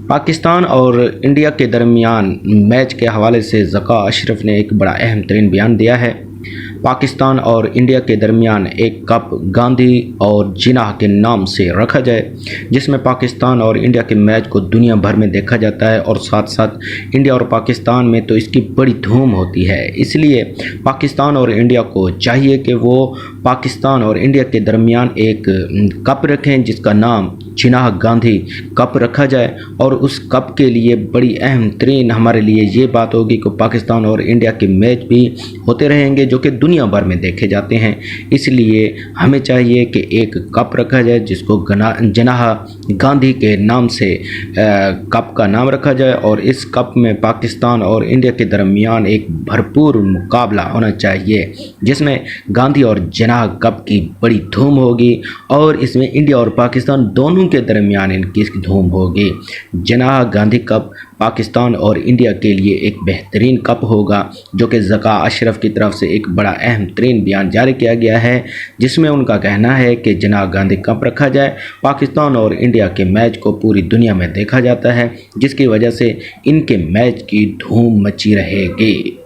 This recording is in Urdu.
پاکستان اور انڈیا کے درمیان میچ کے حوالے سے ذکا اشرف نے ایک بڑا اہم ترین بیان دیا ہے۔ پاکستان اور انڈیا کے درمیان ایک کپ گاندھی اور جناح کے نام سے رکھا جائے، جس میں پاکستان اور انڈیا کے میچ کو دنیا بھر میں دیکھا جاتا ہے اور ساتھ ساتھ انڈیا اور پاکستان میں تو اس کی بڑی دھوم ہوتی ہے۔ اس لیے پاکستان اور انڈیا کو چاہیے کہ وہ پاکستان اور انڈیا کے درمیان ایک کپ رکھیں جس کا نام جناح گاندھی کپ رکھا جائے، اور اس کپ کے لیے بڑی اہم ترین ہمارے لیے یہ بات ہوگی کہ پاکستان اور انڈیا کے میچ بھی ہوتے رہیں گے جو کہ دنیا بھر میں دیکھے جاتے ہیں۔ اس لیے ہمیں چاہیے کہ ایک کپ رکھا جائے جس کو جناح گاندھی کے نام سے کپ کا نام رکھا جائے، اور اس کپ میں پاکستان اور انڈیا کے درمیان ایک بھرپور مقابلہ ہونا چاہیے جس میں گاندھی اور جناح کپ کی بڑی دھوم ہوگی، اور اس میں انڈیا اور پاکستان دونوں کے درمیان ان کی دھوم ہوگی۔ جناح گاندھی کپ پاکستان اور انڈیا کے لیے ایک بہترین کپ ہوگا، جو کہ ذکا اشرف کی طرف سے ایک بڑا اہم ترین بیان جاری کیا گیا ہے، جس میں ان کا کہنا ہے کہ جناح گاندھی کپ رکھا جائے۔ پاکستان اور انڈیا کے میچ کو پوری دنیا میں دیکھا جاتا ہے، جس کی وجہ سے ان کے میچ کی دھوم مچی رہے گی۔